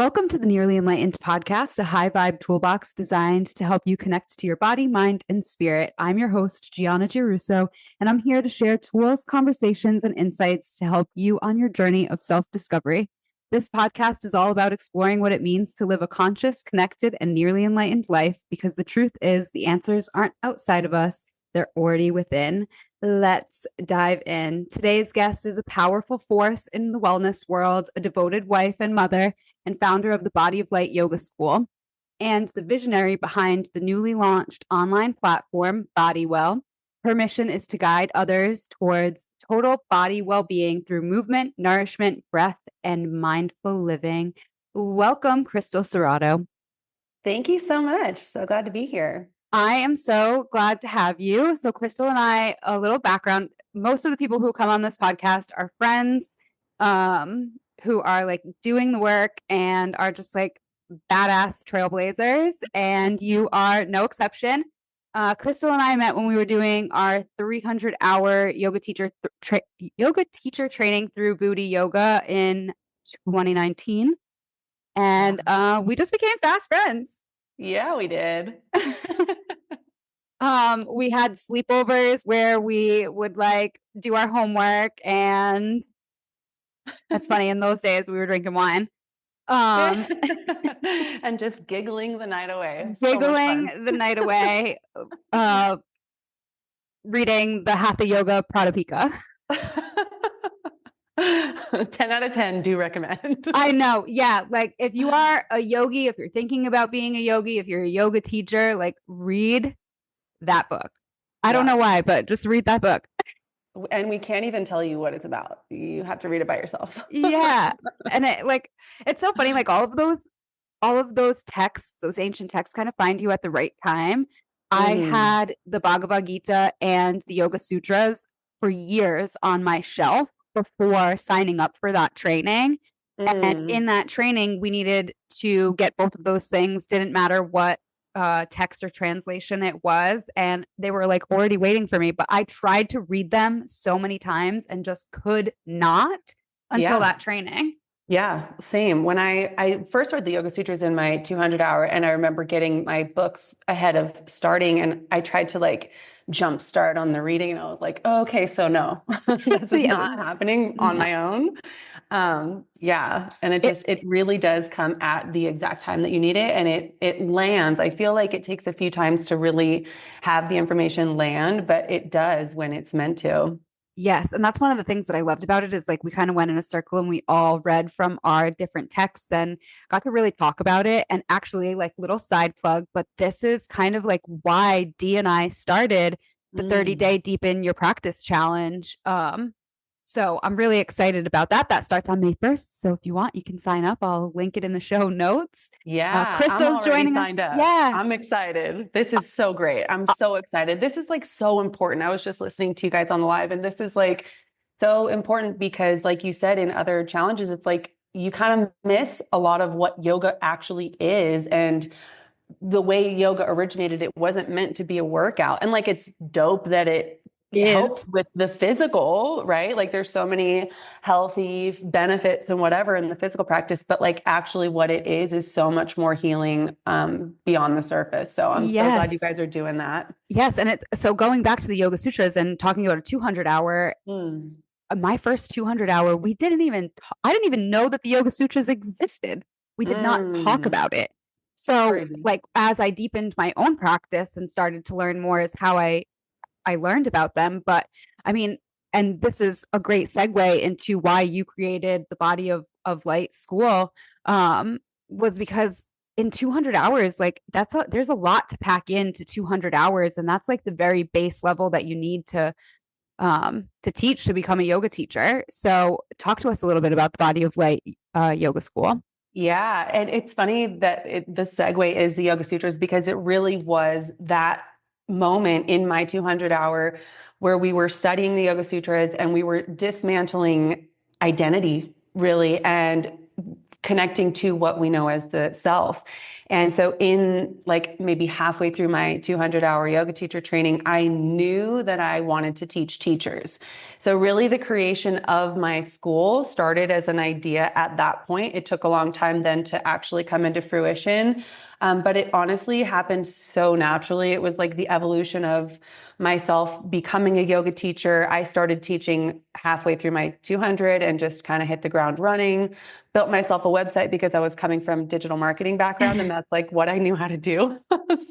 Welcome to the Nearly Enlightened podcast, a high vibe toolbox designed to help you connect to your body, mind, and spirit. I'm your host, Gianna Girusso, and I'm here to share tools, conversations, and insights to help you on your journey of self discovery. This podcast is all about exploring what it means to live a conscious, connected, and nearly enlightened life because the truth is the answers aren't outside of us, they're already within. Let's dive in. Today's guest is a powerful force in the wellness world, a devoted wife and mother, and founder of the Body of Light Yoga School, and the visionary behind the newly launched online platform, BODYWELL. Her mission is to guide others towards total body well-being through movement, nourishment, breath, and mindful living. Welcome, Crystal Cerrato. Thank you so much. So glad to be here. I am so glad to have you. So Crystal and I, a little background, most of the people who come on this podcast are friends, who are like doing the work and are just like badass trailblazers. And you are no exception. Crystal and I met when we were doing our 300-hour yoga teacher training through Booty Yoga in 2019. And we just became fast friends. Yeah, we did. We had sleepovers where we would like do our homework, and that's funny. In those days, we were drinking wine. And just giggling the night away. Giggling the night away, reading the Hatha Yoga Pradipika. 10 out of 10 do recommend. I know. Yeah. Like if you are a yogi, if you're thinking about being a yogi, if you're a yoga teacher, like read that book. I don't know why, but just read that book. And we can't even tell you what it's about. You have to read it by yourself. Yeah. And it's so funny. Like all of those texts, those ancient texts kind of find you at the right time. I had the Bhagavad Gita and the Yoga Sutras for years on my shelf before signing up for that training. And in that training, we needed to get both of those things. Didn't matter what text or translation it was. And they were like already waiting for me. But I tried to read them so many times and just could not until that training. Yeah, same. When I first read the Yoga Sutras in my 200-hour, and I remember getting my books ahead of starting, and I tried to like jumpstart on the reading, and I was like, oh, okay, so no, this is not happening on my own. And it really does come at the exact time that you need it, and it lands. I feel like it takes a few times to really have the information land, but it does when it's meant to. Yes. And that's one of the things that I loved about it is like we kind of went in a circle and we all read from our different texts and got to really talk about it. And actually, like little side plug, but this is kind of like why Dee and I started the 30-day Deepen Your Practice Challenge. So I'm really excited about that. That starts on May 1st. So if you want, you can sign up. I'll link it in the show notes. Yeah. Crystal's joining us. Yeah. I'm excited. This is so great. I'm so excited. This is like so important. I was just listening to you guys on the live, and this is like so important because like you said, in other challenges, it's like you kind of miss a lot of what yoga actually is. And the way yoga originated, it wasn't meant to be a workout. And like, it's dope that it helps with the physical, right? Like there's so many healthy benefits and whatever in the physical practice, but like actually what it is so much more healing beyond the surface. So I'm so glad you guys are doing that. Yes. And it's so going back to the Yoga Sutras and talking about a 200-hour, my first 200-hour, I didn't even know that the Yoga Sutras existed. We did not talk about it. So like as I deepened my own practice and started to learn more is how I learned about them. But I mean, and this is a great segue into why you created the Body of Light School, was because in 200 hours, like there's a lot to pack into 200 hours. And that's like the very base level that you need to teach to become a yoga teacher. So talk to us a little bit about the Body of Light Yoga School. Yeah. And it's funny that the segue is the Yoga Sutras, because it really was that moment in my 200-hour where we were studying the Yoga Sutras and we were dismantling identity, really, and connecting to what we know as the self. And so in like maybe halfway through my 200-hour yoga teacher training, I knew that I wanted to teach teachers. So really the creation of my school started as an idea at that point. It took a long time then to actually come into fruition. But it honestly happened so naturally. It was like the evolution of myself becoming a yoga teacher. I started teaching halfway through my 200 and just kind of hit the ground running, built myself a website because I was coming from digital marketing background and that's like what I knew how to do.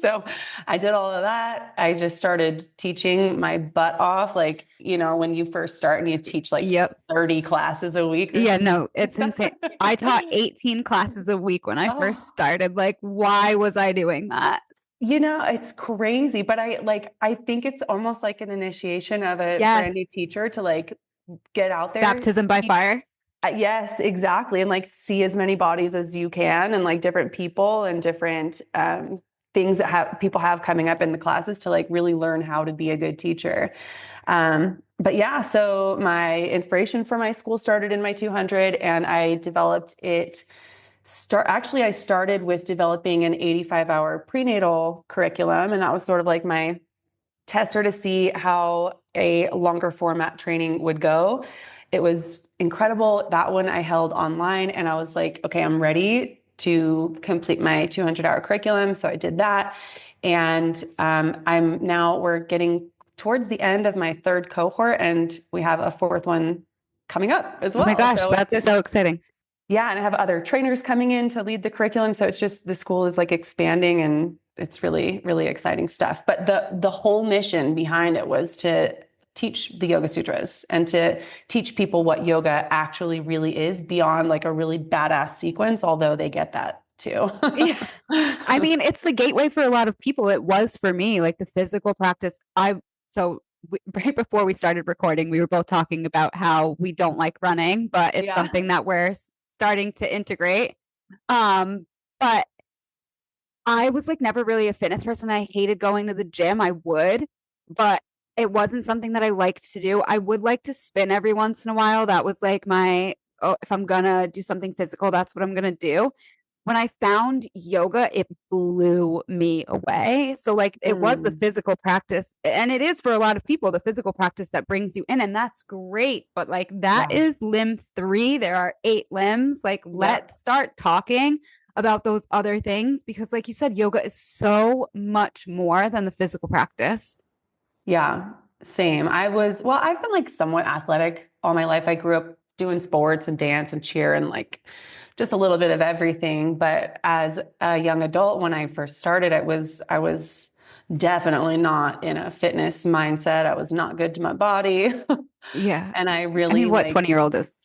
So I did all of that. I just started teaching my butt off. Like, you know, when you first start and you teach like Yep. 30 classes a week or Yeah, something. no, it's insane. I taught 18 classes a week when I first Oh. started. Like, why was I doing that? You know, it's crazy, but I think it's almost like an initiation of a brand Yes. new teacher to like get out there, Baptism by teach. fire. Yes, exactly. And like see as many bodies as you can and like different people and different things that people have coming up in the classes to like really learn how to be a good teacher. But yeah, so my inspiration for my school started in my 200 and I developed it. I started with developing an 85-hour prenatal curriculum, and that was sort of like my tester to see how a longer format training would go. It was incredible. That one I held online and I was like, okay, I'm ready to complete my 200-hour curriculum. So I did that. And we're getting towards the end of my third cohort and we have a fourth one coming up as Oh my well. gosh, So it's that's just, so exciting. yeah, and I have other trainers coming in to lead the curriculum. So it's just the school is like expanding and it's really, really exciting stuff. But the whole mission behind it was to teach the Yoga Sutras and to teach people what yoga actually really is beyond like a really badass sequence, although they get that too. Yeah. I mean, it's the gateway for a lot of people. It was for me, like the physical practice. Right before we started recording, we were both talking about how we don't like running, but it's Yeah. something that we're starting to integrate. But I was like never really a fitness person. I hated going to the gym. I would, but it wasn't something that I liked to do. I would like to spin every once in a while. That was like oh, if I'm gonna do something physical, that's what I'm gonna do. When I found yoga, it blew me away. So like it was the Mm, physical practice, and it is for a lot of people, the physical practice that brings you in, and that's great. But like that yeah. is limb 3. There are 8 limbs. Like Yep. let's start talking about those other things because like you said, yoga is so much more than the physical practice. Yeah. Same. I've been like somewhat athletic all my life. I grew up doing sports and dance and cheer and like just a little bit of everything. But as a young adult, when I first started, I was definitely not in a fitness mindset. I was not good to my body. Yeah. And I I mean, really what like, 20-year-old is?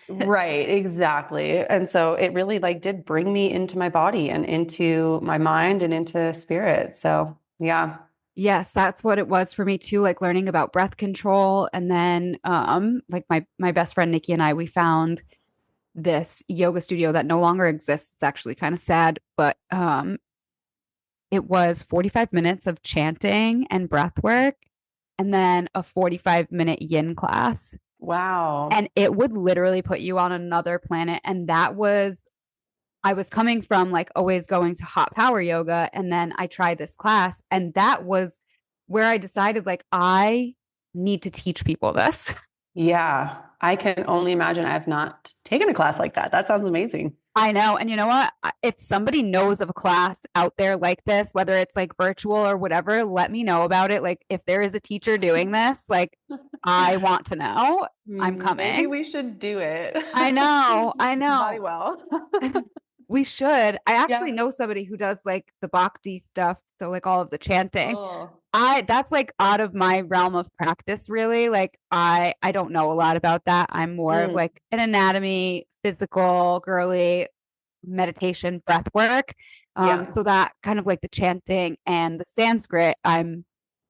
right, exactly. And so it really like did bring me into my body and into my mind and into spirit. So yeah. Yes, that's what it was for me too, like learning about breath control. And then like my best friend Nikki and I, we found this yoga studio that no longer exists. It's actually kind of sad, but it was 45 minutes of chanting and breath work and then a 45-minute yin class. Wow. And it would literally put you on another planet. And that was I was coming from like always going to hot power yoga. And then I tried this class, and that was where I decided like I need to teach people this. Yeah, I can only imagine. I have not taken a class like that. That sounds amazing. I know. And you know what? If somebody knows of a class out there like this, whether it's like virtual or whatever, let me know about it. Like if there is a teacher doing this, like I want to know. I'm Maybe coming. we should do it. I know. I Body know. well. We should. I actually Yeah. know somebody who does like the bhakti stuff, so like all of the chanting. Oh, I That's like out of my realm of practice, really. Like I don't know a lot about that. I'm more of mm, like an anatomy, physical, girly meditation, breath work. yeah. So that kind of like the chanting and the Sanskrit,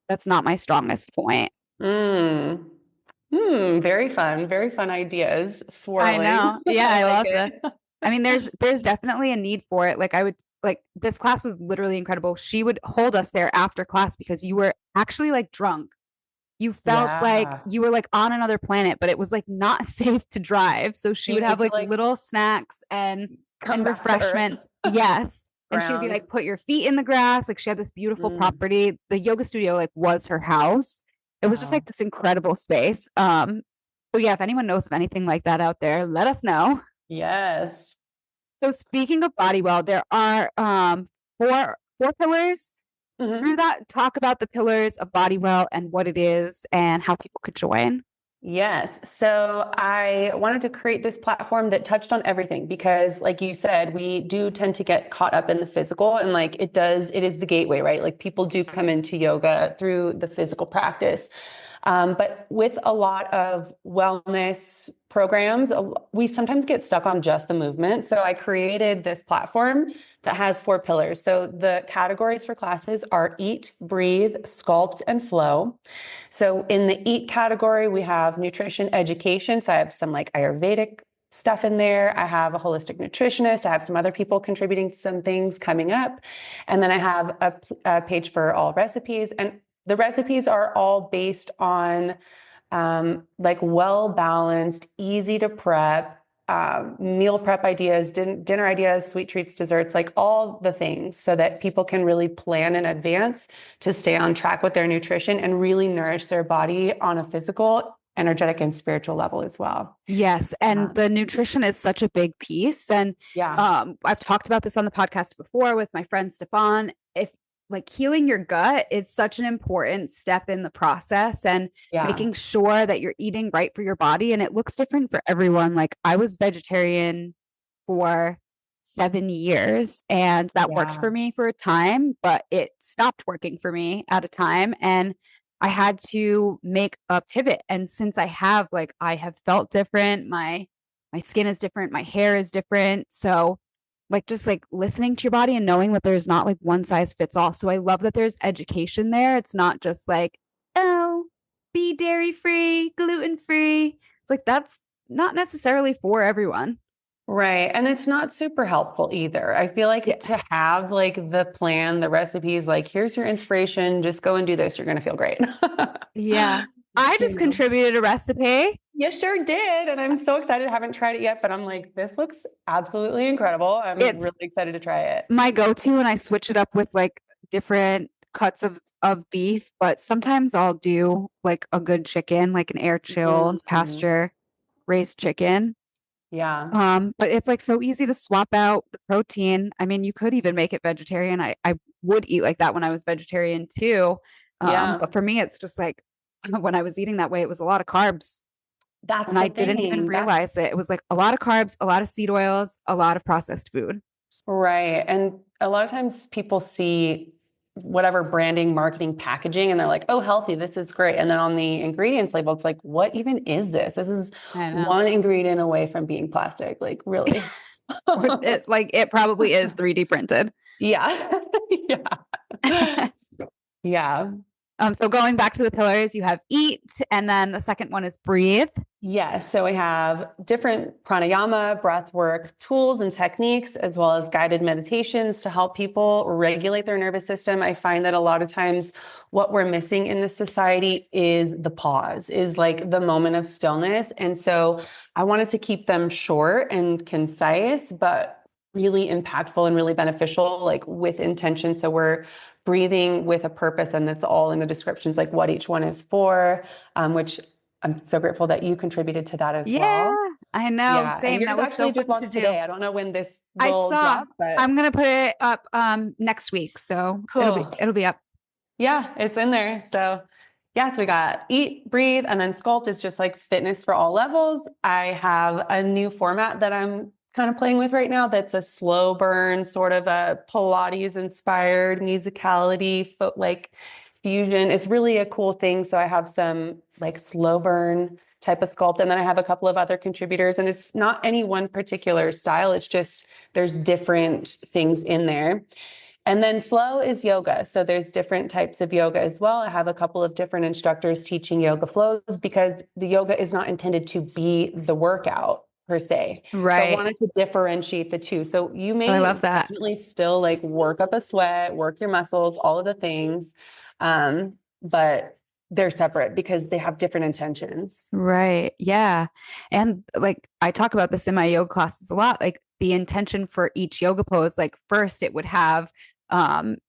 that's not my strongest point. Mm. Very fun. Very fun ideas I swirling. know. Yeah, I I like love this. it. I mean, there's definitely a need for it. Like I would like this class was literally incredible. She would hold us there after class because you were actually like drunk. You felt like Yeah. you were like on another planet, but it was like not safe to drive. So she You would need have to like like little snacks and Come and back to earth. refreshments. Yes. And she would be Ground. like, put your feet in the grass. Like she had this beautiful Mm. property. The yoga studio like was her house. It was just Wow. like this incredible space. So yeah, if anyone knows of anything like that out there, let us know. Yes. So speaking of BODYWELL, there are four pillars. Mhm. Through that, talk about the pillars of BODYWELL and what it is and how people could join. Yes. So I wanted to create this platform that touched on everything because, like you said, we do tend to get caught up in the physical and like it is the gateway, right? Like people do come into yoga through the physical practice. But with a lot of wellness programs, we sometimes get stuck on just the movement. So I created this platform that has four pillars. So the categories for classes are eat, breathe, sculpt, and flow. So in the eat category, we have nutrition education. So I have some like Ayurvedic stuff in there. I have a holistic nutritionist. I have some other people contributing some things coming up. And then I have a page for all recipes. And the recipes are all based on like well balanced, easy to prep, meal prep ideas, dinner ideas, sweet treats, desserts, like all the things so that people can really plan in advance to stay on track with their nutrition and really nourish their body on a physical, energetic, and spiritual level as well. Yes, and Um, the nutrition is such a big piece. And yeah, I've talked about this on the podcast before with my friend Stefan. If like healing your gut is such an important step in the process and yeah, making sure that you're eating right for your body. And it looks different for everyone. Like I was vegetarian for 7 years and that worked yeah, for me for a time, but it stopped working for me at a time. And I had to make a pivot. And since I have felt different, my skin is different, my hair is different. So like just like listening to your body and knowing that there's not like one size fits all. So I love that there's education there. It's not just like, oh, be dairy free, gluten free. It's like that's not necessarily for everyone. right. And it's not super helpful either. I feel Yeah. like to have like the plan, the recipes, like here's your inspiration, just go and do this. You're going to feel great. Yeah. I You just know. contributed a recipe. You sure did. And I'm so excited. I haven't tried it yet, but I'm like, this looks absolutely incredible. I'm It's really excited to try it. my go-to and I switch it up with like different cuts of beef, but sometimes I'll do like a good chicken, like an air chilled Mhm. pasture raised chicken. Yeah. But it's like so easy to swap out the protein. I mean, you could even make it vegetarian. I would eat like that when I was vegetarian too. Yeah. But for me, it's just like when I was eating that way, it was a lot of carbs. That's And I the didn't even thing. That's realize it. It was like a lot of carbs, a lot of seed oils, a lot of processed food. right. And a lot of times people see whatever branding, marketing, packaging, and they're like, oh, healthy, this is great. And then on the ingredients label, it's like, what even is this? This is I know. one ingredient away from being plastic. Like, really? It probably is 3D printed. Yeah. Yeah. Yeah. So going back to the pillars, you have eat, and then the second one is breathe. Yes. So we have different pranayama, breath work tools and techniques, as well as guided meditations to help people regulate their nervous system. I find that a lot of times what we're missing in this society is the pause, is like the moment of stillness. And so I wanted to keep them short and concise, but really impactful and really beneficial, like with intention. So we're breathing with a purpose, and it's all in the descriptions, like what each one is for, which I'm so grateful that you contributed to that as Yeah, well. I know. Yeah. And Same. yours That was so actually just fun to launched do. today. I don't know when this I will saw. drop, but I'm gonna put it up next week, so cool. it'll be up. Yeah, it's in there. So, yes, we got eat, breathe, and then sculpt is just like fitness for all levels. I have a new format that I'm kind of playing with right now that's a slow burn, sort of a Pilates inspired musicality, like fusion. It's really a cool thing. So I have some like slow burn type of sculpt, and then I have a couple of other contributors, and it's not any one particular style. It's just there's different things in there. And then flow is yoga. So there's different types of yoga as well. I have a couple of different instructors teaching yoga flows because the yoga is not intended to be the workout per se. So I Right. wanted to differentiate the two. So you Oh, I may love that. definitely still like work up a sweat, work your muscles, all of the things. But they're separate because they have different intentions. Right. Yeah. And like I talk about this in my yoga classes a lot. Like the intention for each yoga pose, like first it would have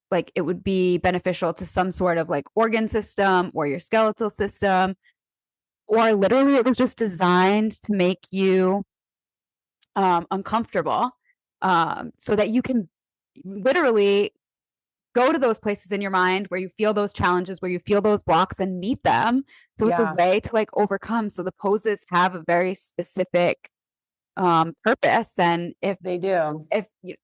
like it would be beneficial to some sort of like organ system or your skeletal system, or literally it was just designed to make you uncomfortable, so that you can literally go to those places in your mind where you feel those challenges, where you feel those blocks and meet them. So it's a Yeah, way to like overcome. So the poses have a very specific purpose. And they do.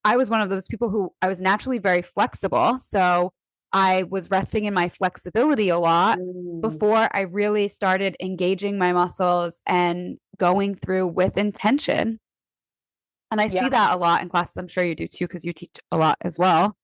I was one of those people who I was naturally very flexible, so I was resting in my flexibility a lot Mm, before I really started engaging my muscles and going through with intention. And I see yeah. that a lot in classes. I'm sure you do too, because you teach a lot as well.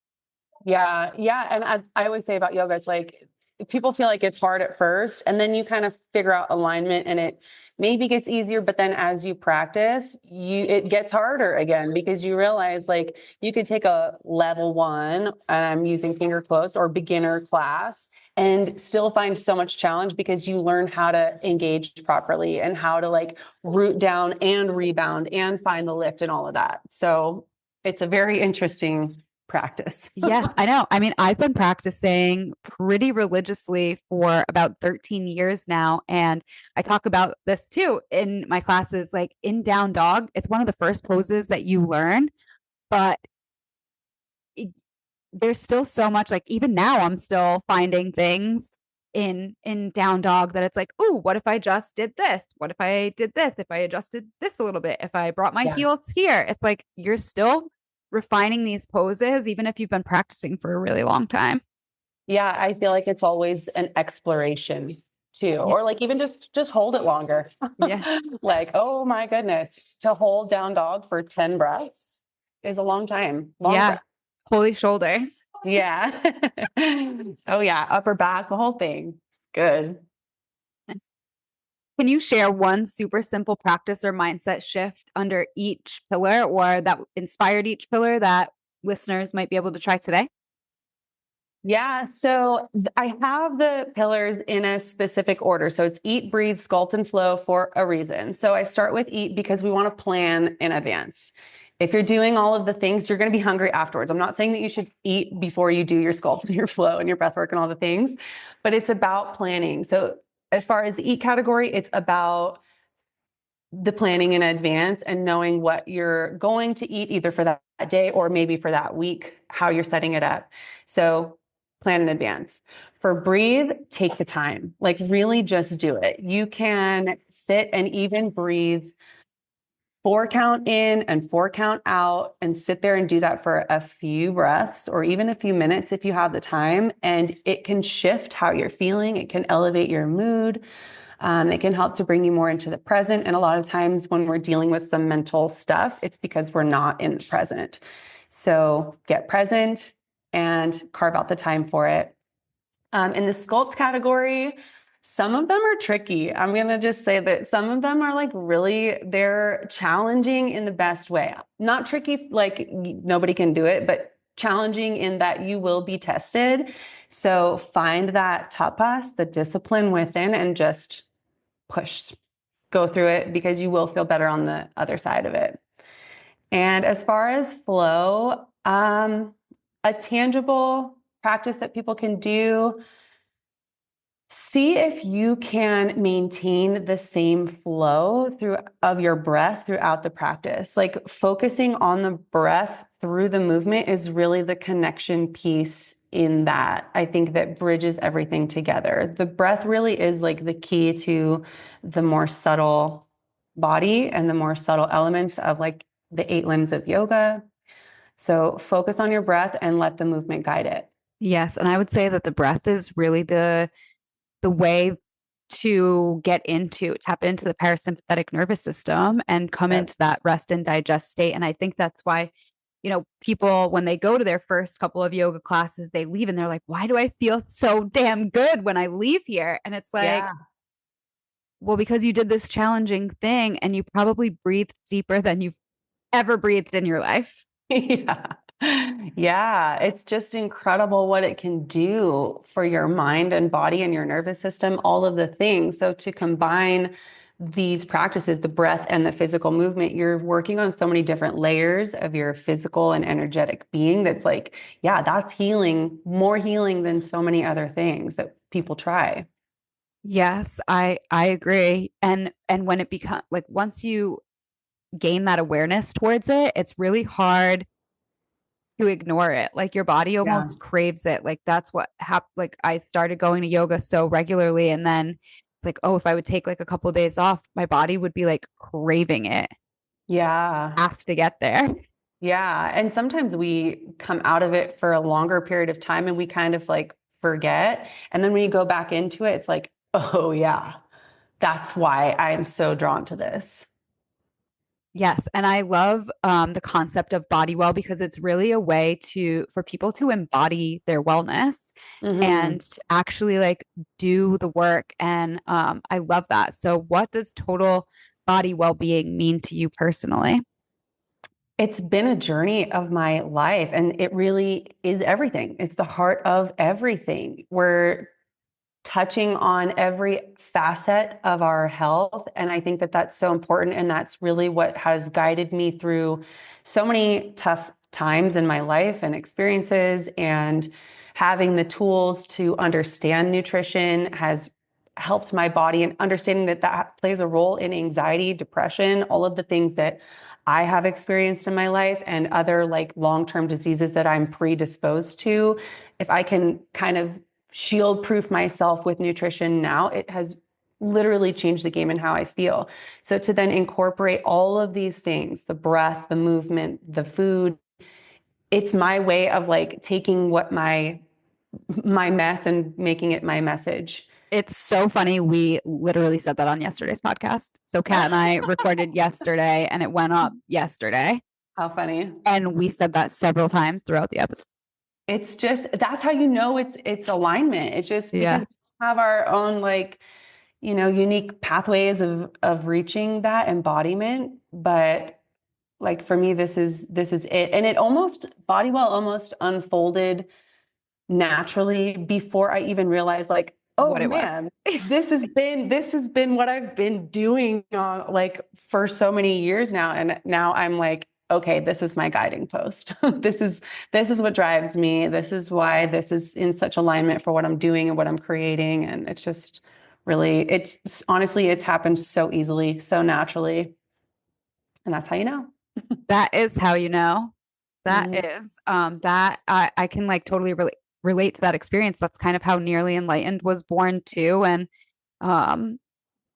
Yeah, yeah. And I always say about yoga, it's like people feel like it's hard at first, and then you kind of figure out alignment and it maybe gets easier, but then as you practice, it gets harder again because you realize like you could take a level one, and I'm using finger quotes, or beginner class and still find so much challenge because you learn how to engage properly and how to like root down and rebound and find the lift and all of that. So it's a very interesting practice. Yes, I know. I mean, I've been practicing pretty religiously for about 13 years now. And I talk about this too in my classes, like in down dog. It's one of the first poses that you learn, but it, there's still so much, like even now I'm still finding things in down dog that it's like, oh, what if I just did this? What if I did this? If I adjusted this a little bit, if I brought my Yeah. heels here, it's like you're still refining these poses, even if you've been practicing for a really long time. Yeah, I feel like it's always an exploration too, Yeah. or like even just hold it longer. Yeah. Like, oh my goodness, to hold down dog for 10 breaths is a long time. Long Yeah. breath. Holy shoulders. Yeah. Oh yeah, upper back, the whole thing. Good. Can you share one super simple practice or mindset shift under each pillar or that inspired each pillar that listeners might be able to try today? Yeah, so I have the pillars in a specific order. So it's eat, breathe, sculpt, and flow for a reason. So I start with eat because we want to plan in advance. If you're doing all of the things, you're going to be hungry afterwards. I'm not saying that you should eat before you do your sculpt and your flow and your breath work and all the things, but it's about planning. So as far as the eat category, it's about the planning in advance and knowing what you're going to eat either for that day or maybe for that week, how you're setting it up. So plan in advance. For breathe, take the time. Like really just do it. You can sit and even breathe 4 count in and 4 count out and sit there and do that for a few breaths or even a few minutes if you have the time. And it can shift how you're feeling. It can elevate your mood. It can help to bring you more into the present. And a lot of times when we're dealing with some mental stuff, it's because we're not in the present. So get present and carve out the time for it. In the sculpt category, some of them are tricky. I'm going to just say that some of them are like really, they're challenging in the best way. Not tricky, like nobody can do it, but challenging in that you will be tested. So find that tapas, the discipline within, and just push, go through it because you will feel better on the other side of it. And as far as flow, a tangible practice that people can do, see if you can maintain the same flow through of your breath throughout the practice. Like focusing on the breath through the movement is really the connection piece in that. I think that bridges everything together. The breath really is like the key to the more subtle body and the more subtle elements of like the 8 limbs of yoga. So focus on your breath and let the movement guide it. Yes, and I would say that the breath is really the way to tap into the parasympathetic nervous system and come Yep. into that rest and digest state. And I think that's why, people, when they go to their first couple of yoga classes, they leave and they're like, why do I feel so damn good when I leave here? And it's like, Yeah. well, because you did this challenging thing and you probably breathed deeper than you've ever breathed in your life. Yeah. Yeah. It's just incredible what it can do for your mind and body and your nervous system, all of the things. So to combine these practices, the breath and the physical movement, you're working on so many different layers of your physical and energetic being. That's like, yeah, that's healing, more healing than so many other things that people try. Yes, I agree. And when it becomes like once you gain that awareness towards it, it's really hard to ignore it. Like your body Yeah. almost craves it. Like that's what happened. Like I started going to yoga so regularly, and then like, oh, if I would take like a couple of days off, my body would be like craving it. Yeah. Have to get there. Yeah. And sometimes we come out of it for a longer period of time and we kind of like forget. And then when you go back into it, it's like, oh, yeah, that's why I'm so drawn to this. Yes, and I love the concept of body well because it's really a way to for people to embody their wellness and Hmm. to actually like do the work. And I love that. So, what does total body well being mean to you personally? It's been a journey of my life, and it really is everything. It's the heart of everything. We're touching on every facet of our health. And I think that that's so important. And that's really what has guided me through so many tough times in my life and experiences. And having the tools to understand nutrition has helped my body, and understanding that that plays a role in anxiety, depression, all of the things that I have experienced in my life and other like long-term diseases that I'm predisposed to. If I can kind of shield proof myself with nutrition now, it has literally changed the game in how I feel. So to then incorporate all of these things, the breath, the movement, the food, it's my way of like taking what my mess and making it my message. It's so funny. We literally said that on yesterday's podcast. So, Kat and I recorded yesterday and it went up yesterday. How funny. And we said that several times throughout the episode. It's just that's how you know it's alignment. It's just because Yeah. we have our own like, unique pathways of reaching that embodiment. But like for me, this is it. And it almost BodyWell almost unfolded naturally before I even realized like, oh What it was. man, this has been what I've been doing like for so many years now. And now I'm like, okay, this is my guiding post. This is what drives me. This is why this is in such alignment for what I'm doing and what I'm creating. And it's just really, it's honestly, it's happened so easily, so naturally. And that's how you know. That is how you know. That Mhm. is that I can like totally relate to that experience. That's kind of how Nearly Enlightened was born too. And um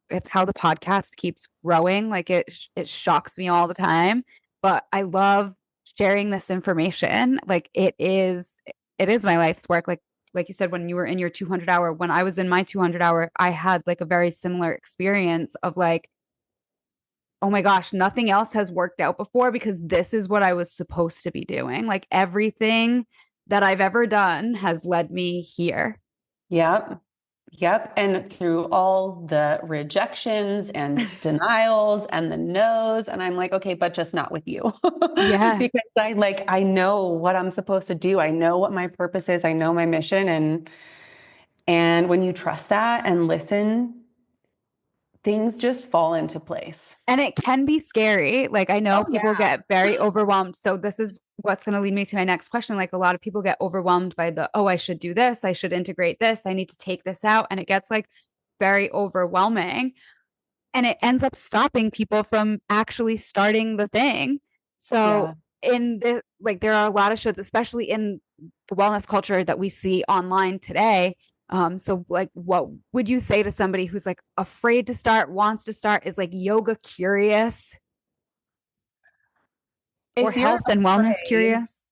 it's how the podcast keeps growing. Like it shocks me all the time. But I love sharing this information. Like it is my life's work. Like you said, when you were in your 200 hour, when I was in my 200 hour, I had like a very similar experience of like, oh my gosh, nothing else has worked out before because this is what I was supposed to be doing. Like everything that I've ever done has led me here. Yep. Yep. And through all the rejections and denials and the no's, and I'm like, okay, but just not with you. Yeah. Because I know what I'm supposed to do. I know what my purpose is. I know my mission. And when you trust that and listen, things just fall into place. And it can be scary. Like I know Oh people yeah. get very overwhelmed. So this is what's going to lead me to my next question. Like a lot of people get overwhelmed by the, oh, I should do this, I should integrate this, I need to take this out. And it gets like very overwhelming. And it ends up stopping people from actually starting the thing. So Yeah. in the like there are a lot of shows, especially in the wellness culture that we see online today. So like what would you say to somebody who's like afraid to start, wants to start, is like yoga curious or If you're health and wellness afraid, curious?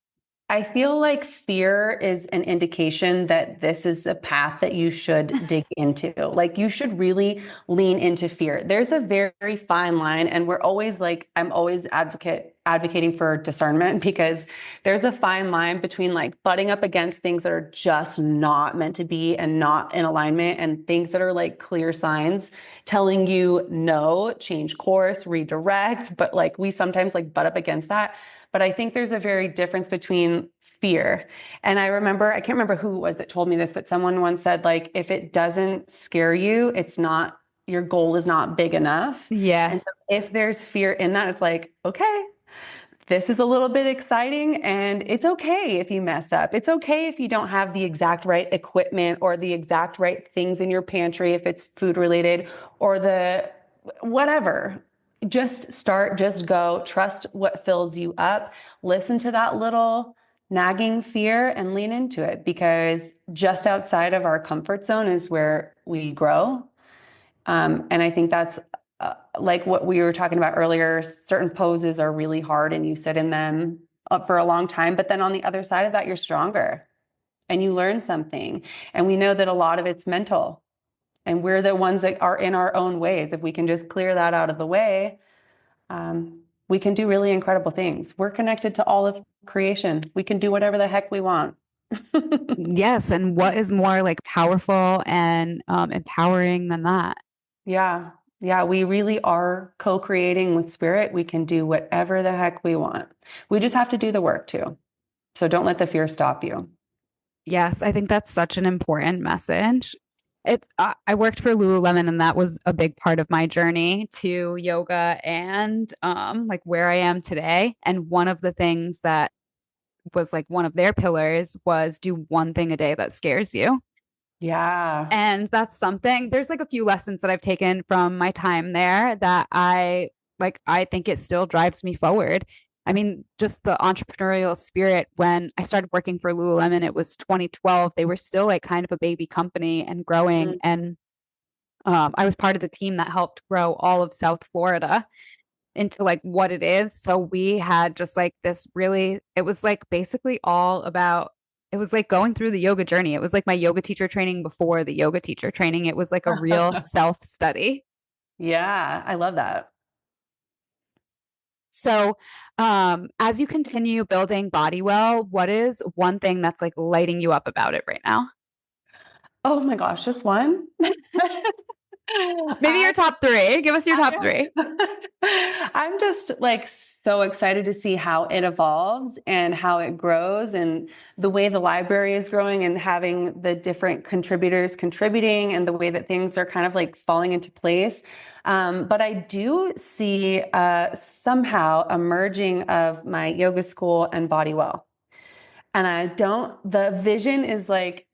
I feel like fear is an indication that this is a path that you should dig into. Like you should really lean into fear. There's a very fine line, and we're always like, I'm always advocating for discernment because there's a fine line between like butting up against things that are just not meant to be and not in alignment, and things that are like clear signs telling you no, change course, redirect. But like we sometimes like butt up against that. But I think there's a very difference between fear. And I can't remember who it was that told me this, but someone once said, like, if it doesn't scare you, it's not your goal is not big enough. Yeah. And so if there's fear in that, it's like, okay, this is a little bit exciting, and it's okay if you mess up. It's okay if you don't have the exact right equipment or the exact right things in your pantry, if it's food related, or the whatever. Just start, just go, trust what fills you up, listen to that little nagging fear and lean into it, because just outside of our comfort zone is where we grow. And I think that's like what we were talking about earlier. Certain poses are really hard and you sit in them for a long time, but then on the other side of that, you're stronger and you learn something. And we know that a lot of it's mental, and we're the ones that are in our own ways. If we can just clear that out of the way, we can do really incredible things. We're connected to all of creation. We can do whatever the heck we want. Yes. And what is more like powerful and empowering than that? Yeah. Yeah. We really are co-creating with spirit. We can do whatever the heck we want. We just have to do the work too. So don't let the fear stop you. Yes, I think that's such an important message. I worked for Lululemon, and that was a big part of my journey to yoga and like where I am today. And one of the things that was like one of their pillars was do one thing a day that scares you. Yeah. And that's something, there's like a few lessons that I've taken from my time there that I think it still drives me forward. I mean, just the entrepreneurial spirit. When I started working for Lululemon, it was 2012. They were still like kind of a baby company and growing. Mm. And I was part of the team that helped grow all of South Florida into like what it is. So we had just like this really, it was like basically all about, it was like going through the yoga journey. It was like my yoga teacher training before the yoga teacher training. It was like a real self study. Yeah. I love that. So, as you continue building BODYWELL, what is one thing that's like lighting you up about it right now? Oh my gosh, just one? Maybe your I top three. Give us your top three. I'm just like so excited to see how it evolves and how it grows, and the way the library is growing and having the different contributors contributing, and the way that things are kind of like falling into place. But I do see somehow a merging of my yoga school and BODYWELL. And the vision is like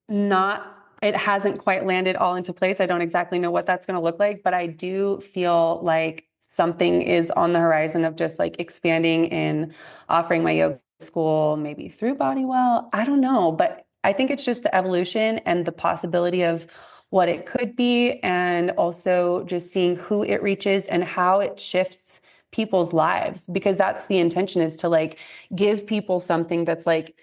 not, it hasn't quite landed all into place. I don't exactly know what that's going to look like, but I do feel like something is on the horizon of just like expanding and offering my yoga school, maybe through BODYWELL. I don't know, but I think it's just the evolution and the possibility of what it could be, and also just seeing who it reaches and how it shifts people's lives, because that's the intention, is to like give people something that's like,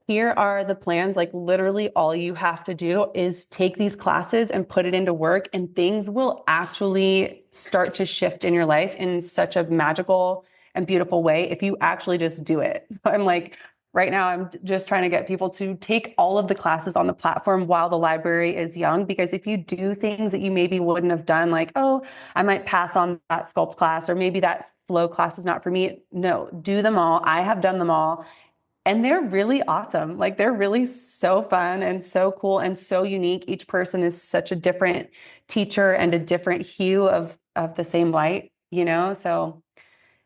here are the plans. Like literally all you have to do is take these classes and put it into work, and things will actually start to shift in your life in such a magical and beautiful way if you actually just do it. So I'm like, right now, I'm just trying to get people to take all of the classes on the platform while the library is young, because if you do things that you maybe wouldn't have done, like, oh, I might pass on that sculpt class, or maybe that flow class is not for me. No, do them all. I have done them all. And they're really awesome. Like they're really so fun and so cool and so unique. Each person is such a different teacher and a different hue of the same light, you know? So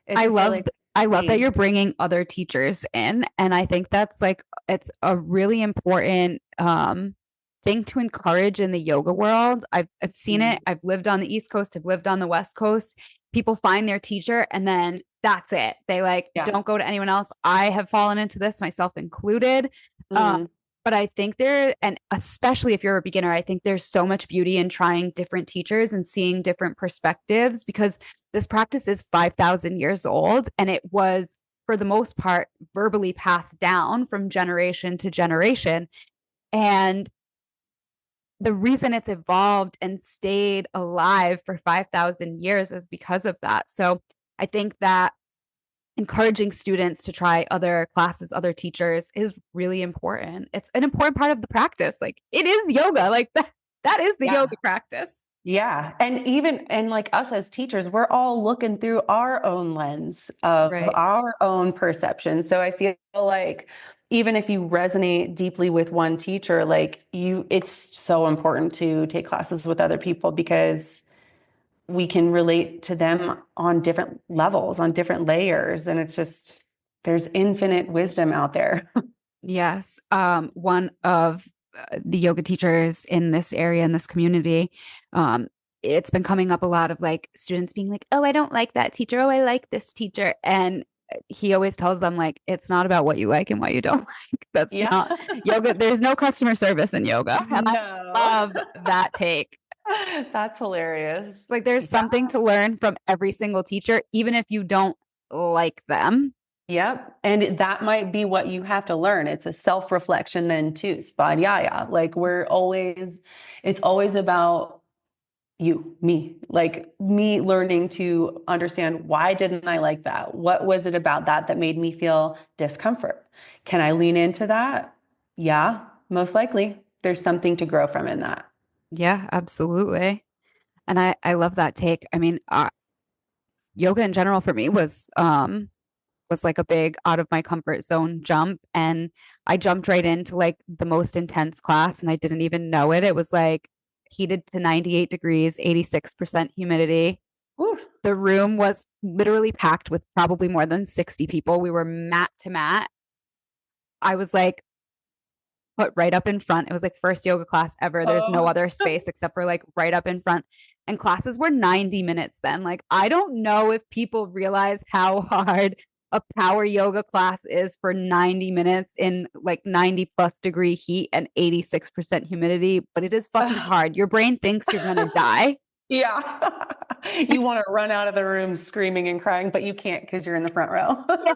it's I just love really I love that exciting. you're bringing other teachers in, and I think that's like it's a really important thing to encourage in the yoga world. I've seen it. Mm. I've lived on the East Coast, I've lived on the West Coast. People find their teacher and then that's it. They like Yeah. don't go to anyone else. I have fallen into this, myself included. Um, Mm. but I think there, and especially if you're a beginner, I think there's so much beauty in trying different teachers and seeing different perspectives, because this practice is 5,000 years old, and it was, for the most part, verbally passed down from generation to generation. And the reason it's evolved and stayed alive for 5,000 years is because of that. So I think that encouraging students to try other classes, other teachers is really important. It's an important part of the practice. Like it is yoga, like that is the Yeah. yoga practice. Yeah. And like us as teachers, we're all looking through our own lens of Right. our own perception. So I feel like even if you resonate deeply with one teacher, like it's so important to take classes with other people, because we can relate to them on different levels, on different layers. And it's just, there's infinite wisdom out there. Yes. One of the yoga teachers in this area, in this community, um, it's been coming up a lot of like students being like, oh, I don't like that teacher. Oh, I like this teacher. And he always tells them, like, it's not about what you like and what you don't like. That's Yeah. not yoga. There's no customer service in yoga. And I No. love that take. That's hilarious. Like, there's Yeah. something to learn from every single teacher, even if you don't like them. Yep. And that might be what you have to learn. It's a self-reflection then too. Spadhyaya. Like it's always about you, me, like me learning to understand why didn't I like that? What was it about that that made me feel discomfort? Can I lean into that? Yeah, most likely. There's something to grow from in that. Yeah, absolutely. And I love that take. I mean, yoga in general for me was like a big out of my comfort zone jump, and I jumped right into like the most intense class and I didn't even know it. It was like heated to 98 degrees, 86% humidity. Whew. The room was literally packed with probably more than 60 people. We were mat to mat. I was like put right up in front. It was like first yoga class ever. There's no Oh, other space except for like right up in front. And classes were 90 minutes then. Like, I don't know if people realize how hard a power yoga class is for 90 minutes in like 90 plus degree heat and 86% humidity, but it is fucking hard. Your brain thinks you're going to die. yeah. You want to run out of the room screaming and crying, but you can't because you're in the front row. Yeah.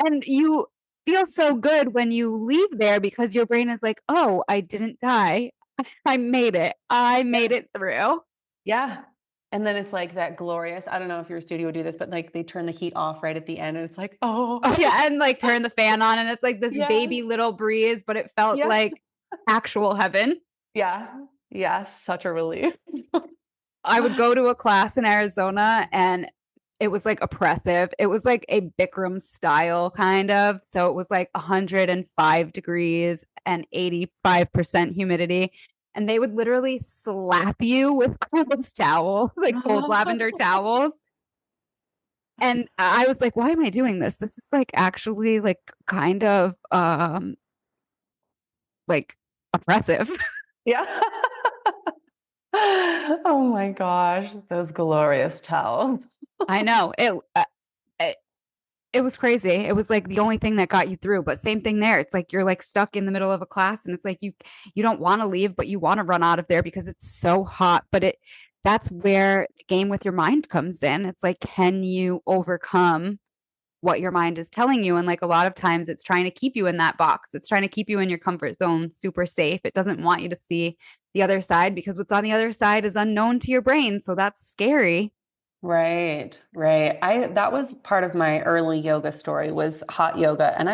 And you feel so good when you leave there because your brain is like, oh, I didn't die. I made it. I made it through. Yeah. And then it's like that glorious, I don't know if your studio would do this, but like they turn the heat off right at the end and it's like, Oh oh, yeah, and like turn the fan on and it's like this yes, baby little breeze, but it felt yes, like actual heaven. yeah, yeah, such a relief. I would go to a class in Arizona and it was like oppressive. It was like a Bikram style kind of. So it was like 105 degrees and 85% humidity. And they would literally slap you with cold towels, like cold lavender towels. And I was like, why am I doing this? This is like actually like kind of like oppressive. Yeah. Oh my gosh, those glorious towels. I know it, it was crazy. It was like the only thing that got you through. But same thing there. It's like you're like stuck in the middle of a class, and it's like you don't want to leave, but you want to run out of there because it's so hot. But that's where the game with your mind comes in. It's like, can you overcome what your mind is telling you? And like a lot of times it's trying to keep you in that box. It's trying to keep you in your comfort zone, super safe. It doesn't want you to see the other side because what's on the other side is unknown to your brain. So that's scary. Right, right. That was part of my early yoga story was hot yoga. And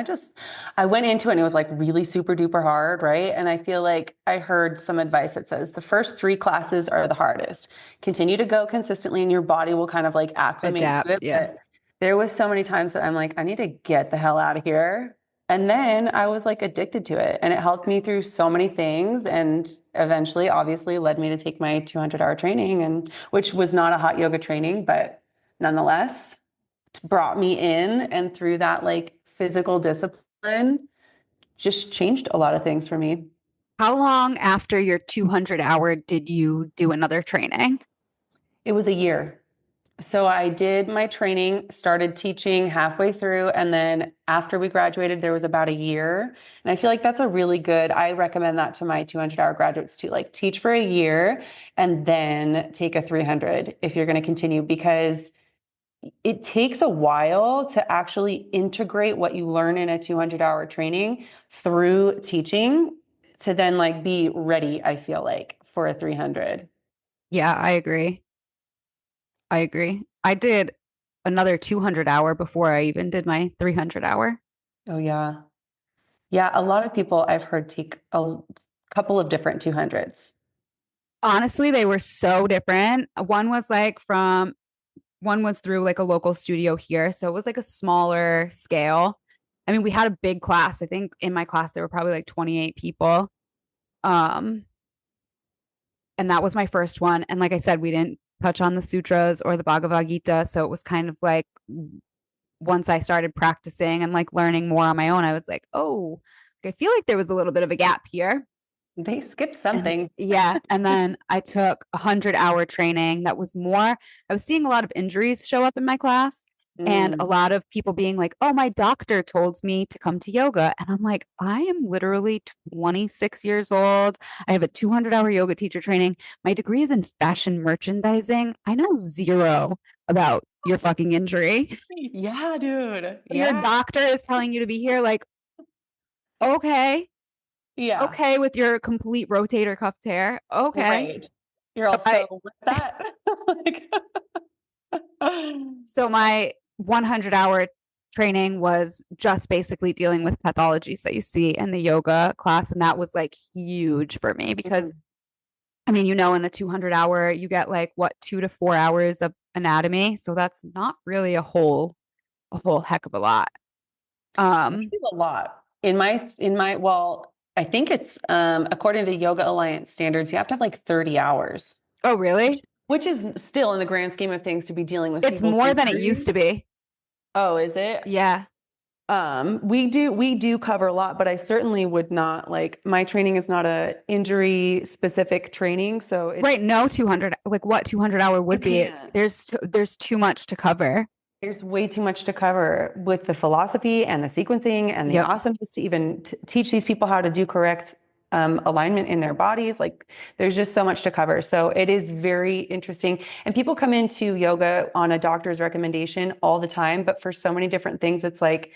I went into it and it was like really super duper hard, right? And I feel like I heard some advice that says the first three classes are the hardest. Continue to go consistently and your body will kind of like acclimate to Adapt. it. Yeah. But there was so many times that I'm like, I need to get the hell out of here. And then I was like addicted to it and it helped me through so many things and eventually obviously led me to take my 200-hour training and which was not a hot yoga training, but nonetheless brought me in and through that like physical discipline just changed a lot of things for me. How long after your 200-hour did you do another training? It was a year. So I did my training, started teaching halfway through, and then after we graduated, there was about a year. And I feel like that's a really good, I recommend that to my 200-hour graduates too, like teach for a year and then take a 300 if you're going to continue, because it takes a while to actually integrate what you learn in a 200-hour training through teaching to then like be ready, I feel like, for a 300. Yeah, I agree. I agree. I did another 200-hour before I even did my 300-hour. Oh, yeah. Yeah, a lot of people I've heard take a couple of different 200s. Honestly, they were so different. One was through like a local studio here. So it was like a smaller scale. I mean, we had a big class. I think in my class there were probably like 28 people. Um, and that was my first one. And like I said, we didn't touch on the sutras or the Bhagavad Gita. So it was kind of like once I started practicing and like learning more on my own, I was like, oh, I feel like there was a little bit of a gap here. They skipped And something. yeah, and then I took 100-hour training that was more, I was seeing a lot of injuries show up in my class and a Mm. lot of people being like, oh, my doctor told me to come to yoga. And I'm like, I am literally 26 years old. I have a 200-hour yoga teacher training. My degree is in fashion merchandising. I know zero about your fucking injury. Yeah, dude. Your Yeah. doctor is telling you to be here, like, okay, Yeah. okay, with your complete rotator cuff tear. Okay. Right. You're also, I, what's that? Like, so my 100-hour training was just basically dealing with pathologies that you see in the yoga class. And that was like huge for me because, Mhm. I mean, in a 200-hour, you get like what, 2 to 4 hours of anatomy. So that's not really a whole heck of a lot. That Um, is a lot. Well, I think it's according to Yoga Alliance standards, you have to have like 30 hours, oh, really? which is still in the grand scheme of things to be dealing with It's people's more than it used to injuries. be. Oh, is it? Yeah. We do cover a lot, but I certainly would not like my training is not a injury specific training, so Right. it's No 200, like what 200-hour you would be. can't. There's too much to cover. There's way too much to cover with the philosophy and the sequencing and the Yep. awesomeness to even teach these people how to do correct alignment in their bodies. Like there's just so much to cover. So it is very interesting. And people come into yoga on a doctor's recommendation all the time, but for so many different things, it's like,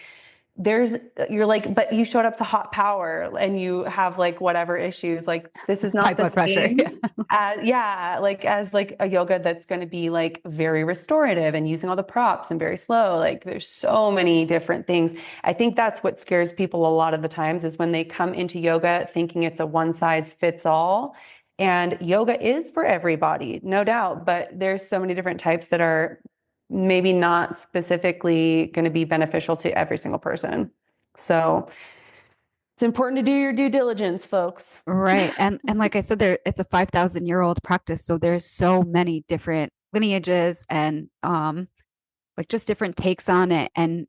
you're like, but you showed up to hot power and you have like whatever issues. Like this is High not the blood pressure. same as, yeah, like as like a yoga that's going to be like very restorative and using all the props and very slow. Like there's so many different things. I think that's what scares people a lot of the times is when they come into yoga thinking it's a one size fits all. And yoga is for everybody, no doubt, but there's so many different types that are maybe not specifically going to be beneficial to every single person. So it's important to do your due diligence, folks. Right. And like I said, it's a 5,000-year-old practice. So there's so many different lineages and like just different takes on it. And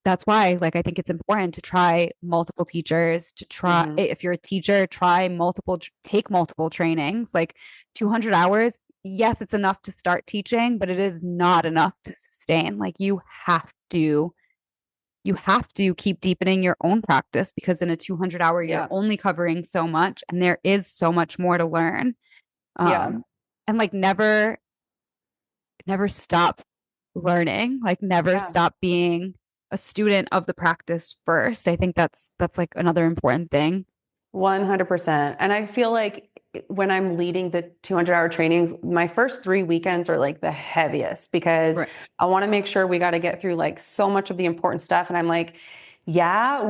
that's why like I think it's important to try multiple teachers, to try Mm-hmm. if you're a teacher, try take multiple trainings. Like 200 hours, yes, it's enough to start teaching, but it is not enough to sustain. Like you have to keep deepening your own practice because in a 200-hour, you're Yeah. only covering so much and there is so much more to learn. Yeah. And like never stop learning, like never Yeah. stop being a student of the practice first. I think that's like another important thing. 100%. And I feel like when I'm leading the 200-hour trainings, my first 3 weekends are like the heaviest because Right. I want to make sure we got to get through like so much of the important stuff. And I'm like, yeah,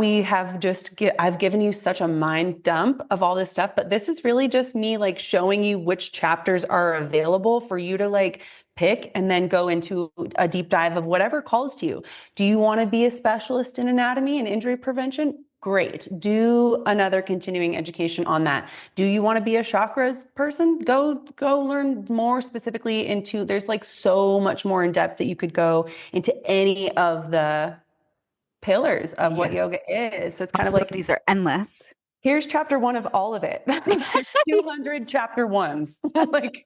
I've given you such a mind dump of all this stuff, but this is really just me like showing you which chapters are available for you to like pick and then go into a deep dive of whatever calls to you. Do you want to be a specialist in anatomy and injury prevention? Great. Do another continuing education on that. Do you want to be a chakras person? Go learn more specifically into, there's like so much more in depth that you could go into any of the pillars of what Yeah. yoga is. So it's kind of like, Possibilities are endless. here's chapter one of all of it. There's 200 chapter ones. Like,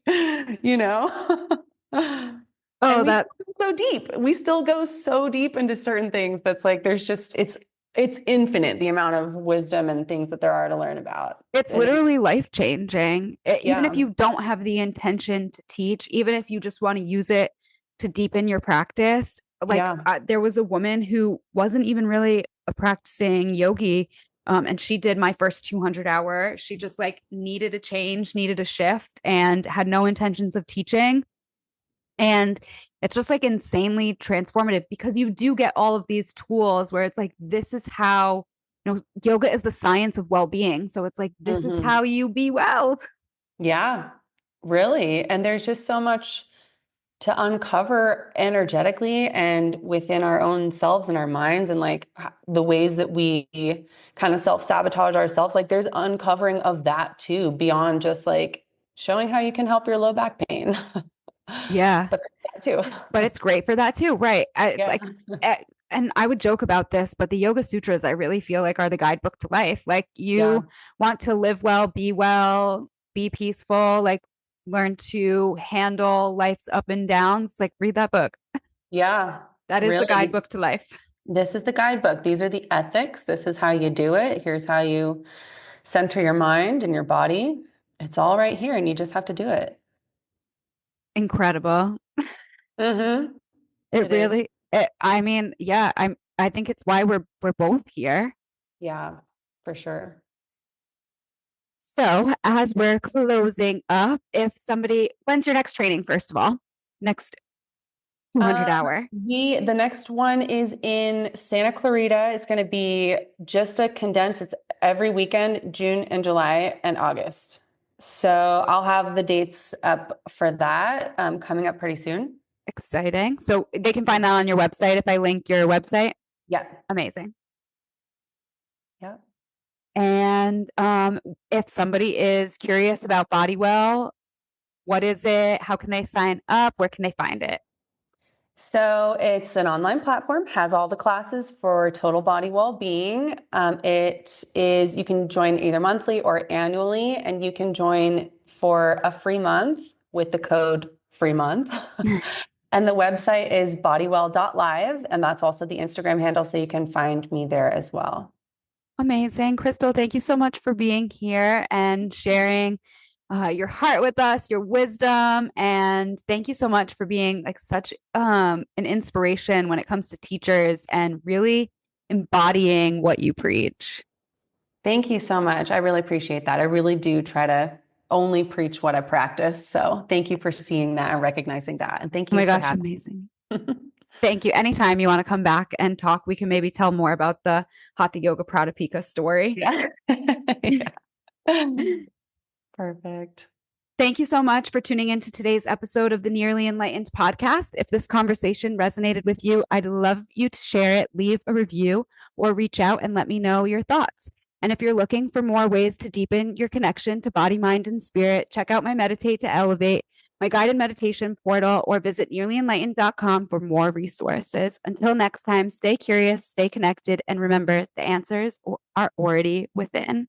you know? And Oh, we that still go so deep. We still go so deep into certain things, but it's like there's just it's infinite the amount of wisdom and things that there are to learn about. it's And literally life changing. Even if yeah, you don't have the intention to teach, even if you just want to use it to deepen your practice. Like yeah. there was a woman who wasn't even really a practicing yogi. And she did my first 200-hour. She just like needed a change, needed a shift, and had no intentions of teaching. And it's just like insanely transformative because you do get all of these tools where it's like, this is how, yoga is the science of well-being. So it's like, this is Hmm. how you be well. Yeah, really. And there's just so much to uncover energetically and within our own selves and our minds and like the ways that we kind of self-sabotage ourselves. Like there's uncovering of that too, beyond just like showing how you can help your low back pain. Yeah. But that too. But it's great for that too. Right. It's Yeah. like, and I would joke about this, but the Yoga Sutras, I really feel like are the guidebook to life. Like Yeah. you want to live well, be peaceful, like learn to handle life's up and downs. Like read that book. Yeah. That is the Really. guidebook to life. This is the guidebook. These are the ethics. This is how you do it. Here's how you center your mind and your body. It's all right here, and you just have to do it. Incredible. Mm-hmm. It It is. really, I mean, yeah, I think it's why we're both here. Yeah, for sure. So, as we're closing up, if somebody, when's your next training, first of all? Next 200 Um, hour. the next one is in Santa Clarita. It's going to be just a condensed. It's every weekend, June and July and August. So I'll have the dates up for that coming up pretty soon. Exciting. So, they can find that on your website if I link your website. Yeah. Amazing. Yeah. And if somebody is curious about BODYWELL, what is it? How can they sign up? Where can they find it? So it's an online platform, has all the classes for total body well-being. You can join either monthly or annually, and you can join for a free month with the code free month. And the website is bodywell.live, and that's also the Instagram handle, so you can find me there as well. Amazing. Crystal, thank you so much for being here and sharing your heart with us, your wisdom. And thank you so much for being like such an inspiration when it comes to teachers and really embodying what you preach. Thank you so much. I really appreciate that. I really do try to only preach what I practice. So thank you for seeing that and recognizing that. And thank Oh you my for gosh, having amazing. me. Thank you. Anytime you want to come back and talk, we can maybe tell more about the Hatha Yoga Pradipika story. Yeah. Yeah. Perfect. Thank you so much for tuning into today's episode of the Nearly Enlightened podcast. If this conversation resonated with you, I'd love you to share it, leave a review, or reach out and let me know your thoughts. And if you're looking for more ways to deepen your connection to body, mind, and spirit, check out my Meditate to Elevate, my guided meditation portal, or visit nearlyenlightened.com for more resources. Until next time, stay curious, stay connected, and remember the answers are already within.